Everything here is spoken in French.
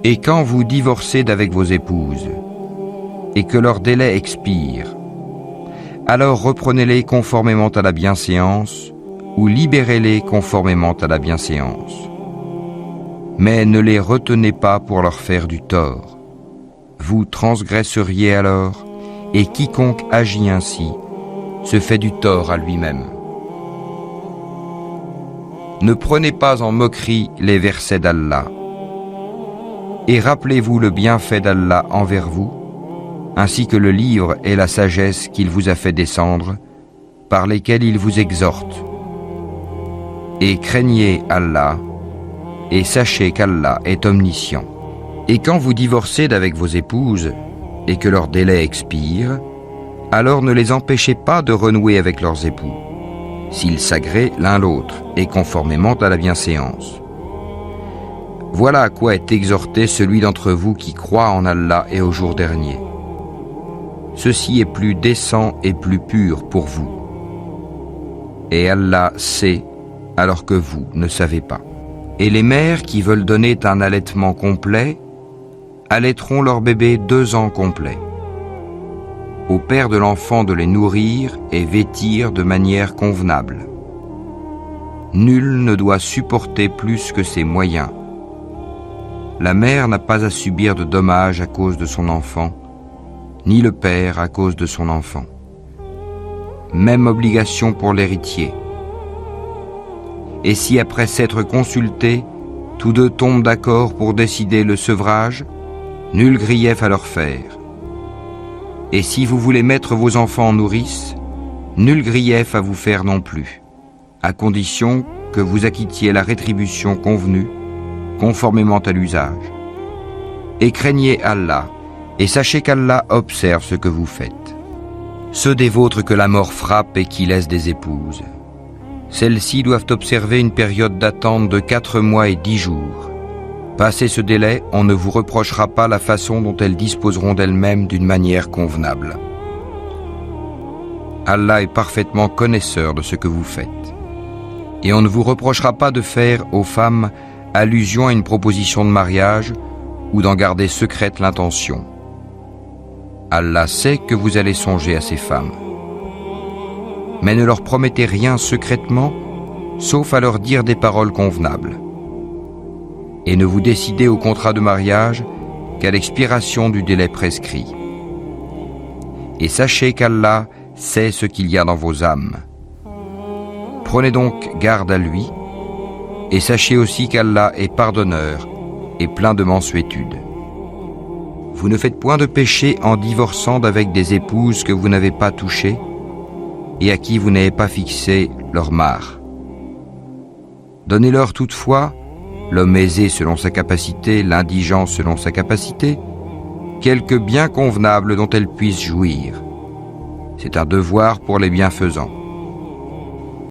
Et quand vous divorcez d'avec vos épouses, et que leur délai expire, alors reprenez-les conformément à la bienséance, ou libérez-les conformément à la bienséance. Mais ne les retenez pas pour leur faire du tort. Vous transgresseriez alors, et quiconque agit ainsi se fait du tort à lui-même. Ne prenez pas en moquerie les versets d'Allah, et rappelez-vous le bienfait d'Allah envers vous, ainsi que le livre et la sagesse qu'il vous a fait descendre, par lesquels il vous exhorte. Et craignez Allah, et sachez qu'Allah est omniscient. Et quand vous divorcez d'avec vos épouses, et que leur délai expire, alors ne les empêchez pas de renouer avec leurs époux, s'ils s'agréent l'un l'autre, et conformément à la bienséance. Voilà à quoi est exhorté celui d'entre vous qui croit en Allah et au jour dernier. Ceci est plus décent et plus pur pour vous. Et Allah sait, alors que vous ne savez pas. Et les mères qui veulent donner un allaitement complet, allaiteront leur bébé 2 ans complets. Au père de l'enfant de les nourrir et vêtir de manière convenable. Nul ne doit supporter plus que ses moyens. La mère n'a pas à subir de dommages à cause de son enfant, ni le père à cause de son enfant. Même obligation pour l'héritier. Et si après s'être consultés, tous deux tombent d'accord pour décider le sevrage, nul grief à leur faire. Et si vous voulez mettre vos enfants en nourrice, nul grief à vous faire non plus, à condition que vous acquittiez la rétribution convenue, conformément à l'usage. Et craignez Allah, et sachez qu'Allah observe ce que vous faites. Ceux des vôtres que la mort frappe et qui laissent des épouses, celles-ci doivent observer une période d'attente de 4 mois et 10 jours. Passé ce délai, on ne vous reprochera pas la façon dont elles disposeront d'elles-mêmes d'une manière convenable. Allah est parfaitement connaisseur de ce que vous faites. Et on ne vous reprochera pas de faire aux femmes allusion à une proposition de mariage ou d'en garder secrète l'intention. Allah sait que vous allez songer à ces femmes. Mais ne leur promettez rien secrètement, sauf à leur dire des paroles convenables. Et ne vous décidez au contrat de mariage qu'à l'expiration du délai prescrit. Et sachez qu'Allah sait ce qu'il y a dans vos âmes. Prenez donc garde à lui, et sachez aussi qu'Allah est pardonneur et plein de mansuétude. Vous ne faites point de péché en divorçant d'avec des épouses que vous n'avez pas touchées et à qui vous n'avez pas fixé leur mare. Donnez-leur toutefois, l'homme aisé selon sa capacité, l'indigent selon sa capacité, quelque bien convenable dont elles puissent jouir. C'est un devoir pour les bienfaisants.